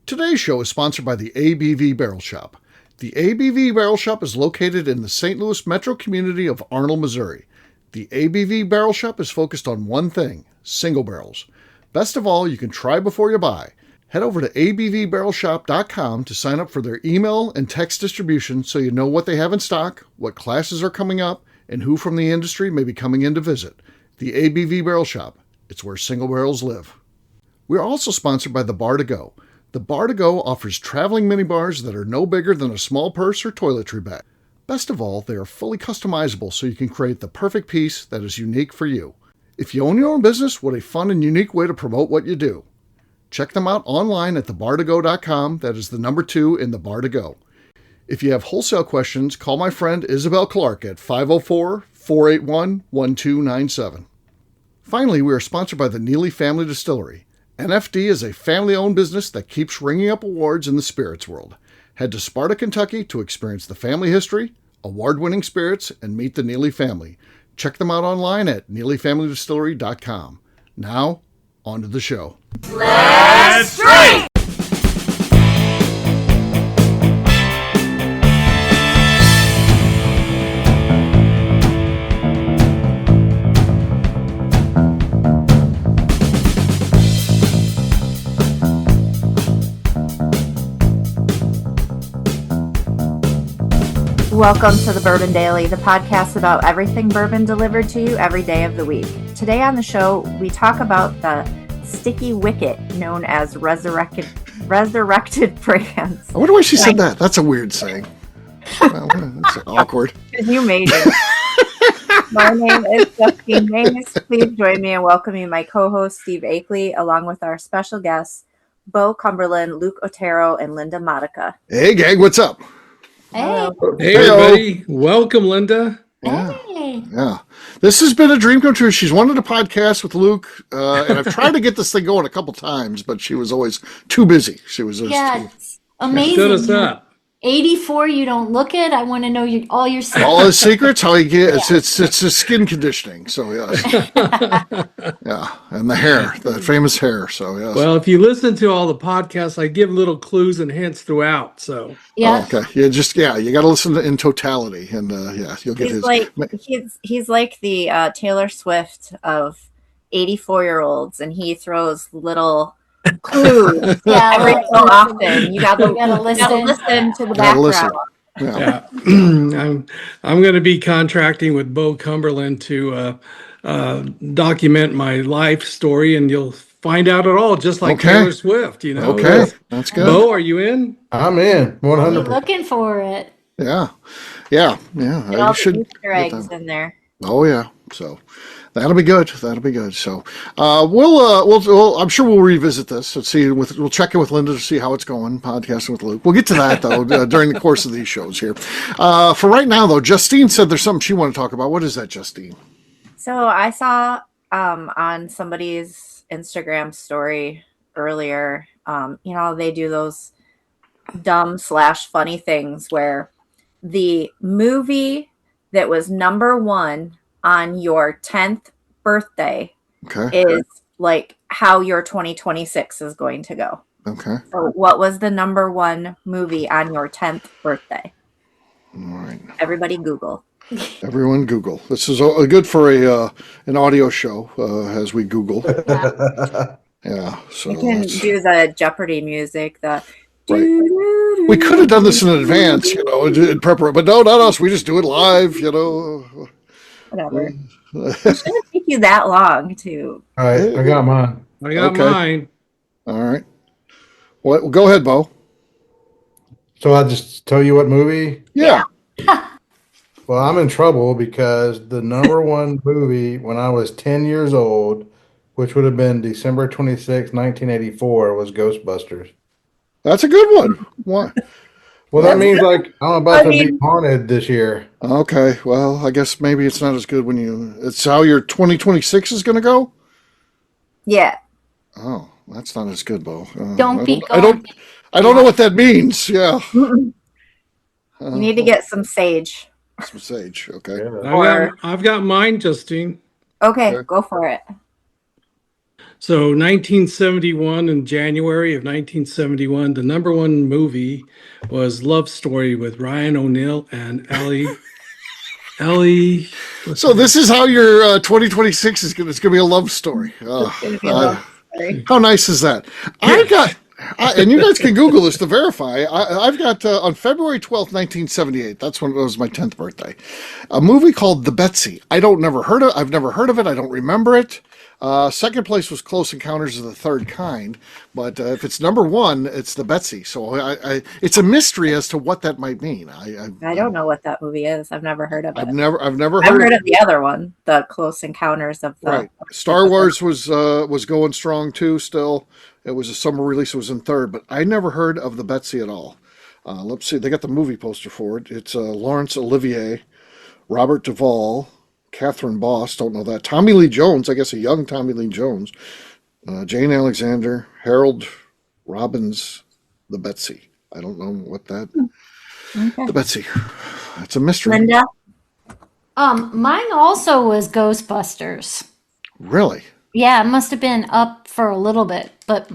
Today's show is sponsored by the ABV Barrel Shop. The ABV Barrel Shop is located in the St. Louis metro community of Arnold, Missouri. The ABV Barrel Shop is focused on one thing, single barrels. Best of all, you can try before you buy. Head over to abvbarrelshop.com to sign up for their email and text distribution so you know what they have in stock, what classes are coming up, and who from the industry may be coming in to visit. The ABV Barrel Shop. It's where single barrels live. We are also sponsored by the Bar to Go. The Bar to Go offers traveling minibars that are no bigger than a small purse or toiletry bag. Best of all, they are fully customizable so you can create the perfect piece that is unique for you. If you own your own business, what a fun and unique way to promote what you do. Check them out online at thebar2go.com. That is the number 2 in the Bar to Go. If you have wholesale questions, call my friend Isabel Clark at 504-481-1297. Finally, we are sponsored by the Neely Family Distillery. NFD is a family-owned business that keeps ringing up awards in the spirits world. Head to Sparta, Kentucky to experience the family history, award-winning spirits, and meet the Neely family. Check them out online at neelyfamilydistillery.com. Now, on to the show. Let's drink! Welcome to the Bourbon Daily, the podcast about everything bourbon delivered to you every day of the week. Today on the show, we talk about the sticky wicket known as Resurrected brands. I wonder why she said that. That's a weird saying. Well, that's awkward. You made it. My name is Justine Mays. Please join me in welcoming my co-host Steve Akeley, along with our special guests, Bo Cumberland, Luke Otero, and Linda Modica. Hey, gang, what's up? Hey. Hey, everybody. Welcome, Linda. Hey. Yeah. This has been a dream come true. She's wanted a podcast with Luke, and I've tried to get this thing going a couple times, but she was always too busy. She was just it's amazing. Set us up. 84, you don't look it. I want to know all your secrets. all his secrets, how he gets it's his skin conditioning. So yes. Yeah, and the hair, the famous hair. So yes. Well, if you listen to all the podcasts, I give little clues and hints throughout. So Yeah. Oh, okay. You got to listen in totality, and you'll get He's like the Taylor Swift of 84-year-olds, and he throws little clues every so often. You got to listen to the background. Yeah. I'm going to be contracting with Bo Cumberland to document my life story, and you'll find out it all, just like Taylor Swift. You know. Okay, that's good. Bo, are you in? I'm in 100%. You're looking for it. Yeah. And all I the should Easter eggs in there. Oh yeah. So that'll be good. So we'll I'm sure we'll revisit this and see. We'll check in with Linda to see how it's going. Podcasting with Luke. We'll get to that though during the course of these shows here. For right now though, Justine said there's something she wanted to talk about. What is that, Justine? So I saw on somebody's Instagram story earlier. They do those dumb/funny things where the movie that was number 1 on your 10th birthday is like how your 2026 is going to go. Okay. So what was the number 1 movie on your 10th birthday? All right. Everybody Google. Everyone Google. This is good for an audio show as we Google. Yeah. So you can do the Jeopardy music, the right. We could have done this in advance, in preparation, but no, not us. We just do it live, Whatever. It shouldn't take you that long to. All right, I got mine. Mine. All right. Well, go ahead, Bo. So I just tell you what movie? Yeah. Well, I'm in trouble because the number 1 movie when I was 10 years old, which would have been December 26, 1984, was Ghostbusters. That's a good one. Why? Well, that means I'm about to be haunted this year. Okay. Well, I guess maybe it's not as good it's how your 2026 is going to go? Yeah. Oh, that's not as good, Bo. Don't be I don't know what that means. Yeah. You need to get some sage. Some sage. Okay. Yeah. I've got mine, Justine. Okay, go for it. So 1971, in January of 1971, the number one movie was Love Story with Ryan O'Neal and Ellie. So this is how your 2026 is going. It's going to be a love story. How nice is that? And you guys can Google this to verify. I've got on February 12th, 1978. That's when it was my 10th birthday. A movie called The Betsy. I've never heard of it. I don't remember it. Second place was Close Encounters of the Third Kind, but if it's number one, it's The Betsy. So it's a mystery as to what that might mean. I don't know what that movie is. I've never heard of it. I've never I've heard of the other one, the Close Encounters of the. Right. Star Wars was going strong too. Still, it was a summer release. It was in third, but I never heard of The Betsy at all. Let's see. They got the movie poster for it. It's Laurence Olivier, Robert Duvall, Catherine Boss, don't know that. Tommy Lee Jones, I guess a young Tommy Lee Jones. Jane Alexander, Harold Robbins, The Betsy. I don't know what that. Okay. The Betsy. It's a mystery. Linda? Mine also was Ghostbusters. Really? Yeah, it must have been up for a little bit, but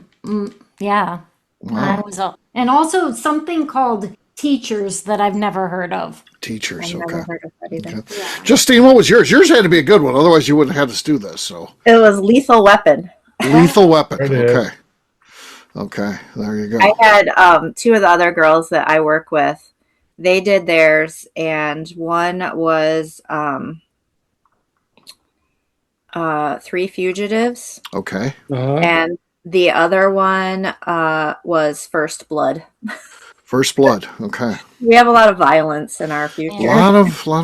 yeah, Wow. mine was up. And also something called Teachers that I've never heard of. Teachers. I've Okay. never heard of that either. Okay. Justine, what was yours? Yours had to be a good one. Otherwise, you wouldn't have had us do this. So It was Lethal Weapon. Lethal Weapon. There it is. Okay. Okay. There you go. I had two of the other girls that I work with. They did theirs, and one was Three Fugitives, Okay. and the other one was First Blood. First Blood. Okay. We have a lot of violence in our A future. lot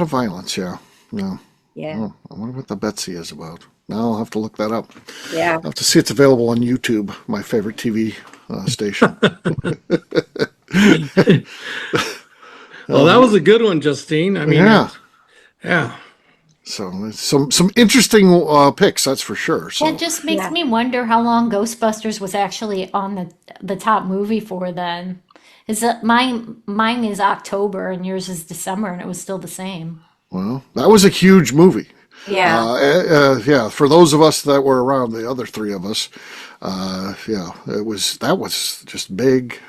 of violence. Yeah. Yeah. Yeah, Oh, I wonder what the Betsy is about. Now I'll have to look that up. yeah. I'll have to see it's available on YouTube, my favorite TV station. Well, that was a good one, Justine. I mean, Yeah. yeah. So it's some interesting picks, that's for sure. So That just makes Yeah. me wonder how long Ghostbusters was actually on the top movie for then. Is that mine is October and yours is December and it was still the same. well, that was a huge movie. Yeah. Yeah. For those of us that were around, the other three of us, that was just a big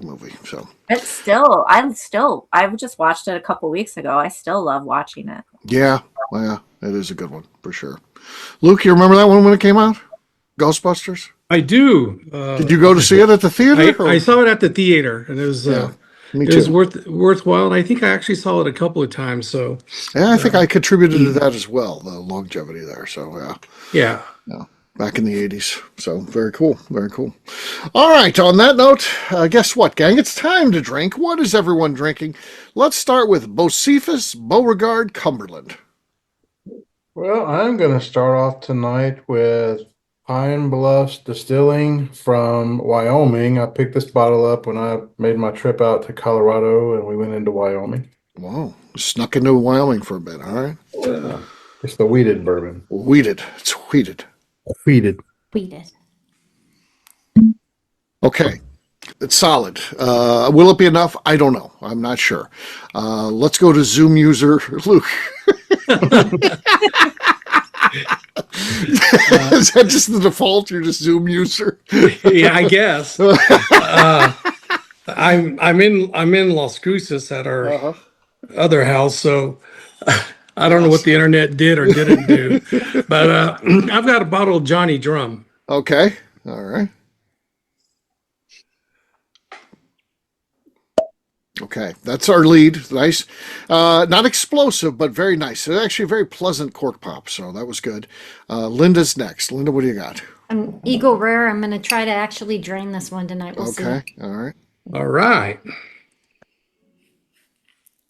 movie. So It's I've just watched it a couple weeks ago. I still love watching it. yeah, well, yeah, it is a good one for sure. Luke, you remember that one when it came out? Ghostbusters? I do. Did you go to see it at the theater? I saw it at the theater, and it was Me it was too. worthwhile. And I think I actually saw it a couple of times. So Yeah, I think I contributed to that as well, the longevity there. So yeah. back in the 80s. So very cool. Very cool. All right. On that note, guess what, gang? It's time to drink. What is everyone drinking? Let's start with Bocephus Beauregard Cumberland. Well, I'm going to start off tonight with Pine Bluffs Distilling from Wyoming. I picked this bottle up when I made my trip out to Colorado and we went into Wyoming. Whoa. Snuck into Wyoming for a bit. All right. It's the wheated bourbon. Wheated. It's wheated. Wheated. We did. Okay. It's solid. Will it be enough? I don't know. I'm not sure. Let's go to Zoom user Luke. Is that just the default? You're just Zoom user? Yeah, I guess. I'm in Las Cruces at our other house, so I don't know what the internet did or didn't do. But I've got a bottle of Johnny Drum. Okay. All right. Okay, that's our lead. Nice. Not explosive, but very nice. It's actually a very pleasant cork pop, so that was good. Linda's next. Linda, what do you got? Eagle Rare. I'm going to try to actually drain this one tonight. We'll see. Okay, all right. All right.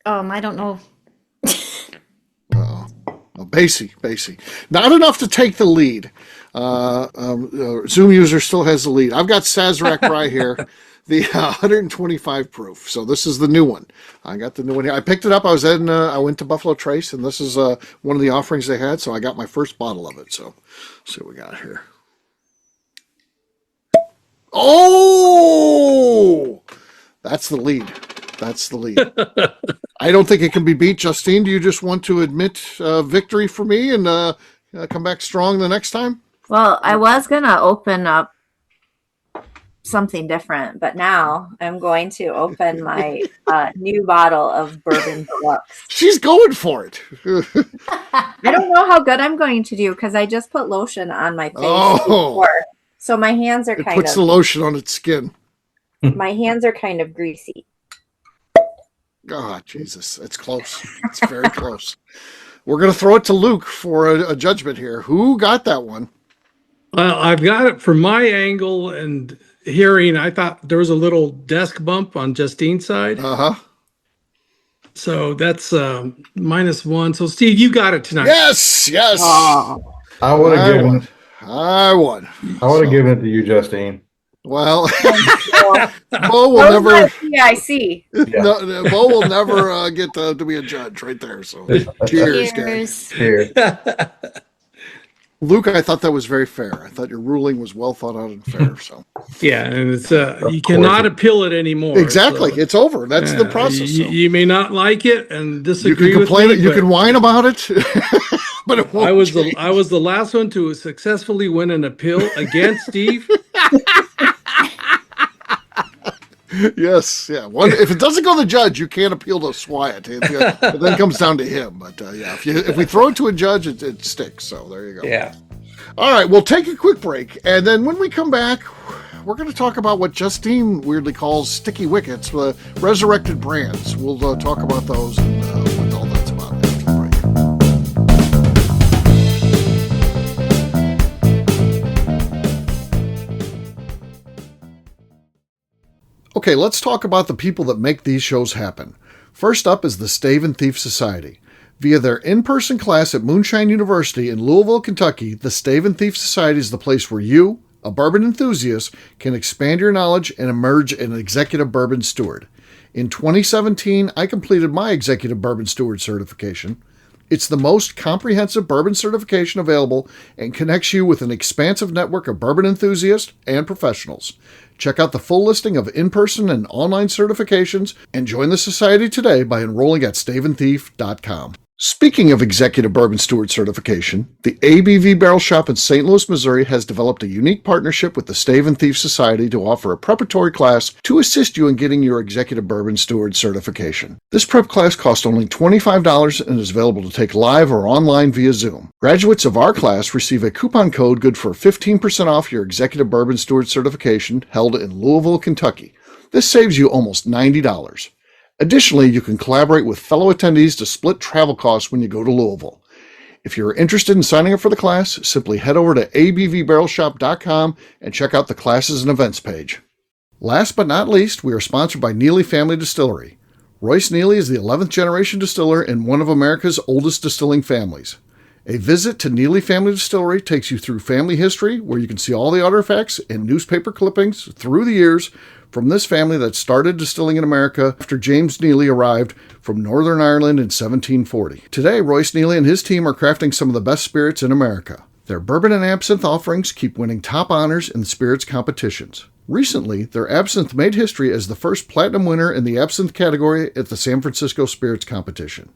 Oh, I don't know. Basie. Not enough to take the lead. Zoom user still has the lead. I've got Sazerac right here, the 125 proof. So this is the new one. I got the new one here. I picked it up. I went to Buffalo Trace, and this is one of the offerings they had. So I got my first bottle of it. So let's see what we got here. Oh, that's the lead. That's the lead. I don't think it can be beat. Justine, do you just want to admit victory for me and come back strong the next time? Well, I was going to open up something different, but now I'm going to open my new bottle of Bourbon Deluxe. She's going for it. I don't know how good I'm going to do because I just put lotion on my face before. So my hands are puts the lotion on its skin. My hands are kind of greasy. Oh, Jesus. It's close. It's very close. We're going to throw it to Luke for a judgment here. Who got that one? Well, I've got it from my angle and hearing. I thought there was a little desk bump on Justine's side. Uh-huh. So that's -1. So, Steve, you got it tonight. Yes. Oh. I would have given it. I won. I would have given it to you, Justine. Well, Bo will never. PIC. No, Bo will never get to be a judge right there. So, cheers, guys. Cheers. Luke, I thought that was very fair. I thought your ruling was well thought out and fair. So, yeah, and it's you cannot appeal it anymore. Exactly, so, it's over. That's the process. You may not like it and disagree. You can complain. With me, you can whine about it. But it won't I was change. I was the last one to successfully win an appeal against Steve. Yes, yeah. If it doesn't go to the judge, you can't appeal to Swyat. It then comes down to him. But yeah, if we throw it to a judge, it sticks. So there you go. Yeah. All right, we'll take a quick break, and then when we come back, we're going to talk about what Justine weirdly calls sticky wickets, the resurrected brands. We'll talk about those and what all that's about after the break. Okay, let's talk about the people that make these shows happen. First up is the Stave and Thief Society. Via their in-person class at Moonshine University in Louisville, Kentucky, the Stave and Thief Society is the place where you, a bourbon enthusiast, can expand your knowledge and emerge an executive bourbon steward. In 2017, I completed my executive bourbon steward certification. It's the most comprehensive bourbon certification available and connects you with an expansive network of bourbon enthusiasts and professionals. Check out the full listing of in-person and online certifications and join the society today by enrolling at staveandthief.com. Speaking of executive bourbon steward certification, the ABV Barrel Shop in St. Louis, Missouri has developed a unique partnership with the Stave and Thief Society to offer a preparatory class to assist you in getting your executive bourbon steward certification. This prep class costs only $25 and is available to take live or online via Zoom. Graduates of our class receive a coupon code good for 15% off your executive bourbon steward certification held in Louisville, Kentucky. This saves you almost $90. Additionally, you can collaborate with fellow attendees to split travel costs when you go to Louisville. If you're interested in signing up for the class, simply head over to abvbarrelshop.com and check out the classes and events page. Last but not least, we are sponsored by Neely Family Distillery. Royce Neely is the 11th generation distiller in one of America's oldest distilling families. A visit to Neely Family Distillery takes you through family history, where you can see all the artifacts and newspaper clippings through the years from this family that started distilling in America after James Neely arrived from Northern Ireland in 1740. Today, Royce Neely and his team are crafting some of the best spirits in America. Their bourbon and absinthe offerings keep winning top honors in spirits competitions. Recently, their absinthe made history as the first platinum winner in the absinthe category at the San Francisco Spirits Competition.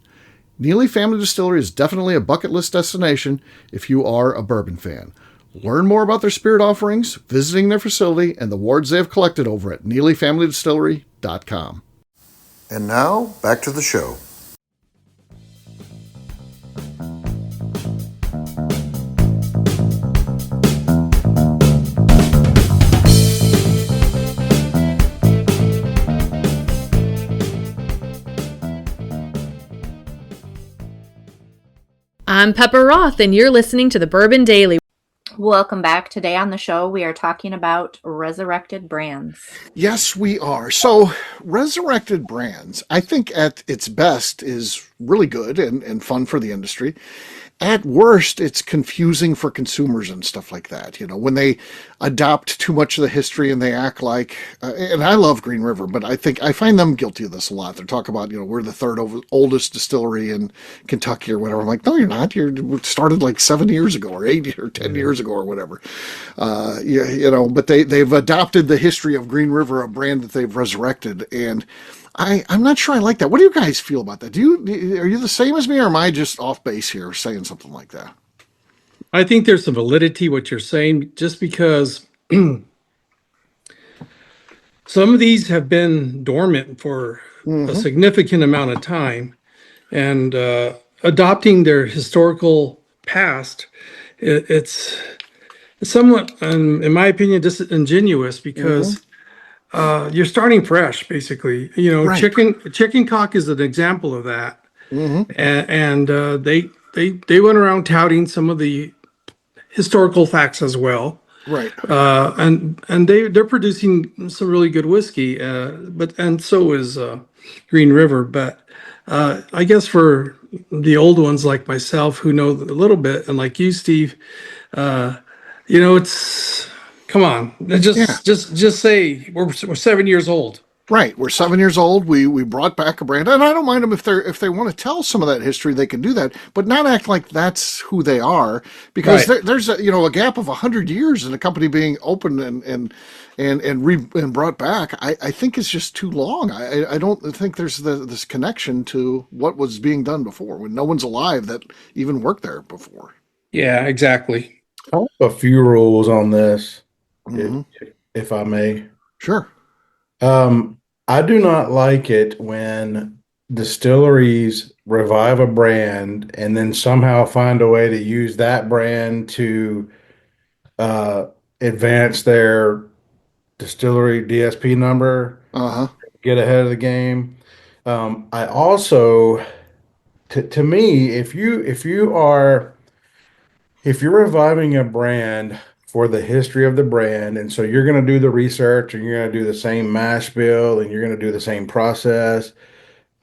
Neely Family Distillery is definitely a bucket list destination if you are a bourbon fan. Learn more about their spirit offerings, visiting their facility, and the awards they have collected over at NeelyFamilyDistillery.com. And now, back to the show. I'm Pepper Roth, and you're listening to the Bourbon Daily. Welcome back. Today on the show, we are talking about resurrected brands. Yes, we are. So, resurrected brands, I think at its best, is really good and fun for the industry. At worst, it's confusing for consumers and stuff like that. You know, when they adopt too much of the history and they act like, and I love Green River, but I find them guilty of this a lot. They talk about, we're the third oldest distillery in Kentucky or whatever. I'm like, no, you're not. You started like 7 years ago or 8 or 10 years ago or whatever. But they've adopted the history of Green River, a brand that they've resurrected. And I'm not sure I like that. What do you guys feel about that? Are you the same as me, or am I just off base here saying something like that? I think there's some validity what you're saying, just because some of these have been dormant for a significant amount of time, and adopting their historical past, it's somewhat, in my opinion, disingenuous, because you're starting fresh, basically. You know, Right. chicken cock is an example of that, Mm-hmm. and they went around touting some of the historical facts as well. Right. And they're producing some really good whiskey, and so is Green River. But I guess for the old ones like myself who know a little bit, and like you, Steve, it's, come on, just say we're 7 years old. Right. We're 7 years old. We brought back a brand, and I don't mind them if they want to tell some of that history, they can do that, but not act like that's who they are, because Right. there's a gap of 100 years in a company being opened and brought back. I think it's just too long. I don't think there's this connection to what was being done before, when no one's alive that even worked there before. Yeah, exactly. I have a few rules on this, Hmm. if I may. Sure. I do not like it when distilleries revive a brand and then somehow find a way to use that brand to advance their distillery DSP number, Uh-huh. get ahead of the game. I also, to me, if you're reviving a brand for the history of the brand, and so you're going to do the research and you're going to do the same mash bill and you're going to do the same process,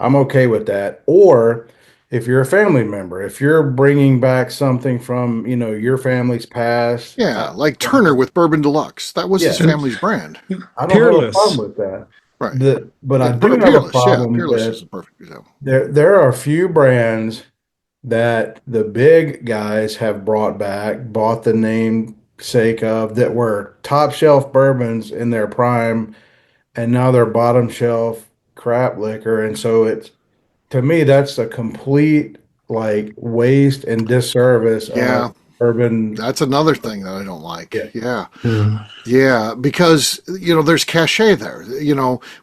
I'm okay with that. Or if you're a family member, if you're bringing back something from, your family's past, Yeah, like Turner with Bourbon Deluxe. That was his Yeah. family's brand. I don't have a Peerless. problem with that. Right. But I Yeah, do have a Peerless. Yeah, problem Peerless with is a perfect example. there are a few brands that the big guys have bought the namesake of, that were top shelf bourbons in their prime, and now they're bottom shelf crap liquor. And so to me, that's a complete like waste and disservice Yeah. of bourbon. That's another thing that I don't like. Yeah. Yeah. Yeah, because there's cachet there.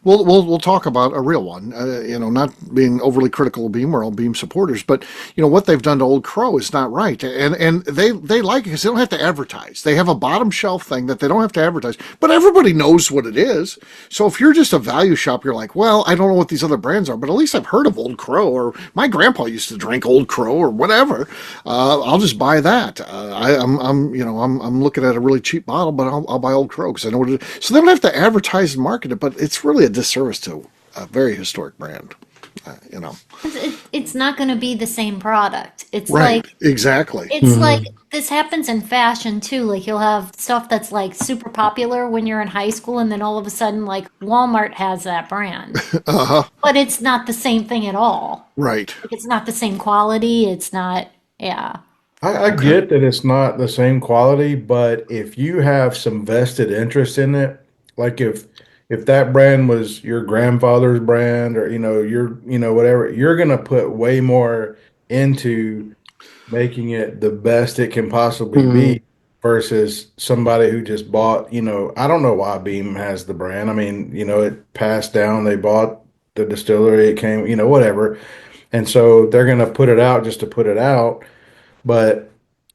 We'll talk about a real one. Not being overly critical of Beam. We're all Beam supporters, but what they've done to Old Crow is not right. And they like it because they don't have to advertise. They have a bottom shelf thing that they don't have to advertise, but everybody knows what it is. So if you're just a value shop, you're like, well, I don't know what these other brands are, but at least I've heard of Old Crow, or my grandpa used to drink Old Crow, or whatever. I'll just buy that. I'm looking at a really cheap bottle, but I'll buy Old Crow because I know what it is. So they don't have to advertise and market it, but it's really a disservice to a very historic brand. It's not going to be the same product. It's Right. like Exactly. it's like this happens in fashion too. Like you'll have stuff that's like super popular when you're in high school, and then all of a sudden, like Walmart has that brand, Uh-huh. but it's not the same thing at all. Right. Like, it's not the same quality. It's not. Yeah. I get that it's not the same quality, but if you have some vested interest in it, like if that brand was your grandfather's brand, or whatever, you're gonna put way more into making it the best it can possibly be, versus somebody who just bought, I don't know why Beam has the brand. I mean, it passed down, they bought the distillery, it came, whatever. And so they're gonna put it out just to put it out. But,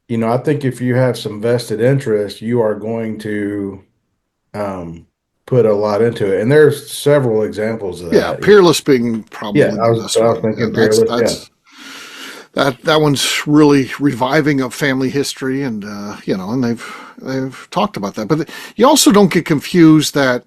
I think if you have some vested interest, you are going to put a lot into it. And there's several exammes of Yeah. that. Peerless being probably Yeah, the I was best one. thinking Yeah, that's, Peerless, that one's really reviving of family history, and and they've talked about that. But you also don't get confused that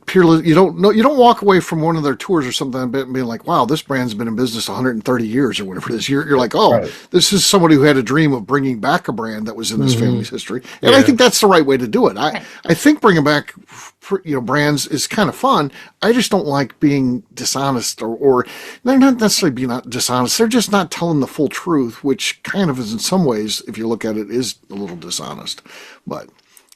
Peerless, you don't walk away from one of their tours or something and being like, wow, this brand's been in business 130 years or whatever it is. You're like, oh, Right. this is somebody who had a dream of bringing back a brand that was in this family's history. And I think that's the right way to do it. I think bringing back brands is kind of fun. I just don't like being dishonest, or they're not necessarily being dishonest. They're just not telling the full truth, which kind of is, in some ways, if you look at it, is a little dishonest. But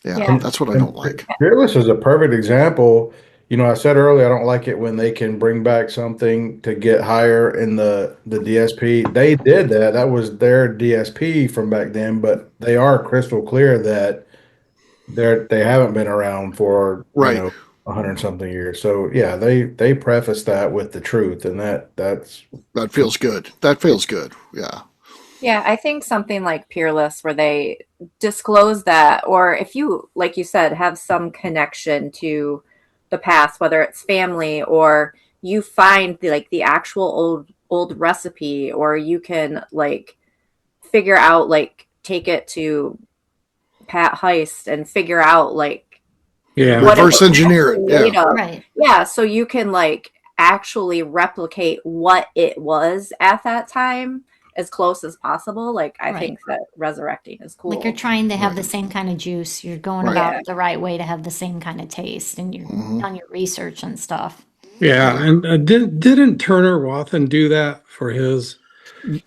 yeah. That's what I don't like. Peerless is a perfect example. I said earlier, I don't like it when they can bring back something to get higher in the DSP. They did that. That was their DSP from back then, but they are crystal clear that they haven't been around for, Right. 100 something years. So yeah, they preface that with the truth, and that feels good. That feels good. Yeah. Yeah, I think something like Peerless, where they disclose that, or if you, like you said, have some connection to the past, whether it's family or you find the actual old recipe, or you can figure out, take it to Pat Heist and figure out reverse engineer it. Yeah. Right. Yeah, so you can actually replicate what it was at that time as close as possible. I think that resurrecting is cool. Like you're trying to have the same kind of juice. You're going about it the right way to have the same kind of taste, and you've done your research and stuff. Yeah, and didn't Turner Wathen do that for his?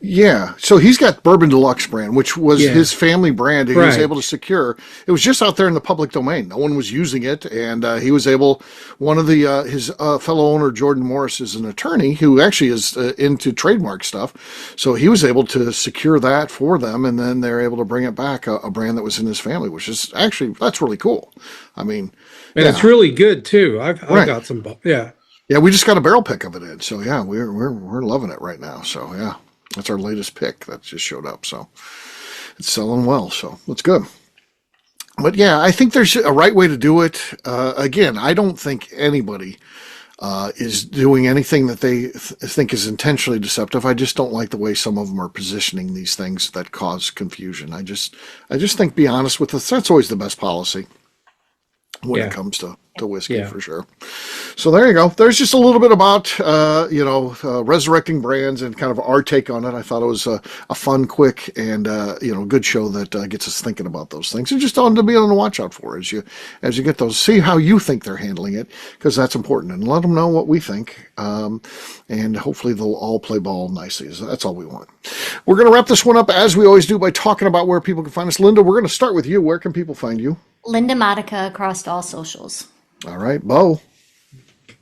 Yeah. So he's got Bourbon Deluxe brand, which was his family brand. He was able to secure. It was just out there in the public domain. No one was using it. And he was able, one of his fellow owner, Jordan Morris, is an attorney who actually is into trademark stuff. So he was able to secure that for them. And then they're able to bring it back, a brand that was in his family, which is actually, that's really cool. I mean, and it's really good too. I've got some, yeah. Yeah. We just got a barrel pick of it in. So yeah, we're loving it right now. So yeah. That's our latest pick that just showed up. So it's selling well. So that's good. But yeah, I think there's a right way to do it. Again, I don't think anybody is doing anything that they think is intentionally deceptive. I just don't like the way some of them are positioning these things that cause confusion. I just think be honest with us. That's always the best policy when it comes to whiskey, for sure. So there you go. There's just a little bit about, resurrecting brands and kind of our take on it. I thought it was a fun, quick, and, good show that gets us thinking about those things. And just on to be on the watch out for as you get those. See how you think they're handling it, because that's important. And let them know what we think. And hopefully they'll all play ball nicely. So that's all we want. We're going to wrap this one up, as we always do, by talking about where people can find us. Linda, we're going to start with you. Where can people find you? Linda Modica across all socials. All right, Bo.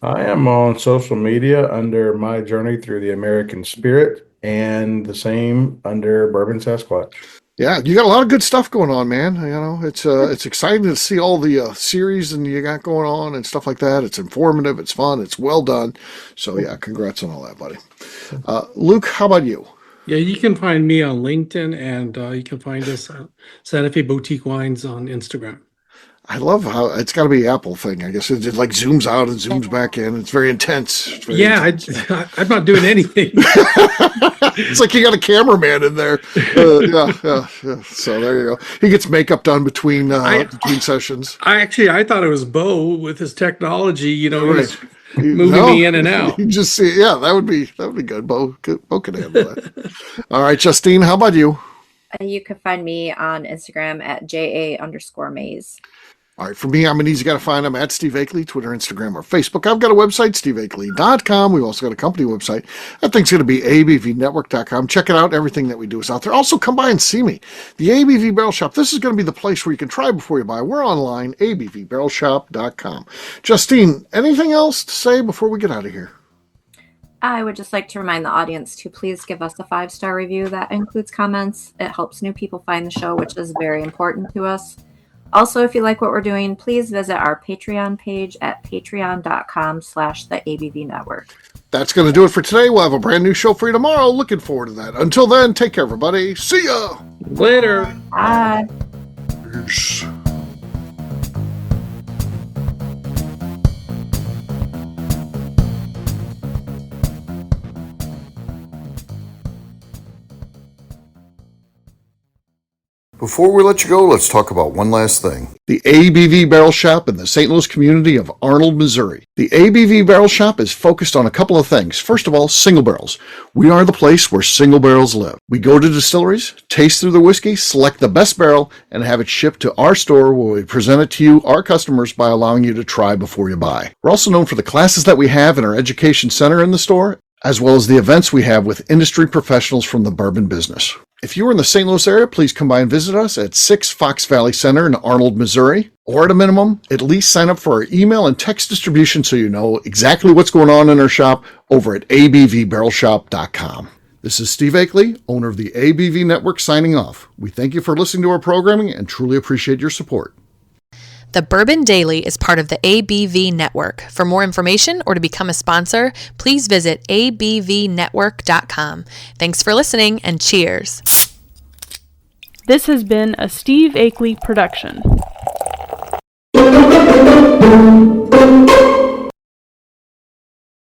I am on social media under My Journey Through the American Spirit, and the same under Bourbon Sasquatch. Yeah, you got a lot of good stuff going on, man. It's exciting to see all the series and you got going on and stuff like that. It's informative, it's fun, it's well done. So yeah, congrats on all that, buddy. Luke, how about you? Yeah, you can find me on LinkedIn, and you can find us at Santa Fe Boutique Wines on Instagram. I love how it's got to be Apple thing. I guess it zooms out and zooms back in. It's very intense. I'm not doing anything. It's like you got a cameraman in there. Yeah. So there you go. He gets makeup done between sessions. I thought it was Bo with his technology. Right. Moving me in and out. You just see, that would be good. Bo can handle that. All right, Justine, how about you? You can find me on Instagram at JA_Maze. All right, for me, I'm an easy guy to find. I'm at Steve Akeley, Twitter, Instagram, or Facebook. I've got a website, steveakeley.com. We've also got a company website. That thing's going to be abvnetwork.com. Check it out. Everything that we do is out there. Also, come by and see me. The ABV Barrel Shop. This is going to be the place where you can try before you buy. We're online, abvbarrelshop.com. Justine, anything else to say before we get out of here? I would just like to remind the audience to please give us a 5-star review. That includes comments. It helps new people find the show, which is very important to us. Also, if you like what we're doing, please visit our Patreon page at patreon.com/the ABV Network. That's going to do it for today. We'll have a brand new show for you tomorrow. Looking forward to that. Until then, take care, everybody. See ya. Later. Bye. Peace. Before we let you go, let's talk about one last thing. The ABV Barrel Shop in the St. Louis community of Arnold, Missouri. The ABV Barrel Shop is focused on a couple of things. First of all, single barrels. We are the place where single barrels live. We go to distilleries, taste through the whiskey, select the best barrel, and have it shipped to our store where we present it to you, our customers, by allowing you to try before you buy. We're also known for the classes that we have in our education center in the store, as well as the events we have with industry professionals from the bourbon business. If you are in the St. Louis area, please come by and visit us at 6 Fox Valley Center in Arnold, Missouri, or at a minimum, at least sign up for our email and text distribution so you know exactly what's going on in our shop over at abvbarrelshop.com. This is Steve Akeley, owner of the ABV Network, signing off. We thank you for listening to our programming and truly appreciate your support. The Bourbon Daily is part of the ABV Network. For more information or to become a sponsor, please visit abvnetwork.com. Thanks for listening and cheers. This has been a Steve Akeley production.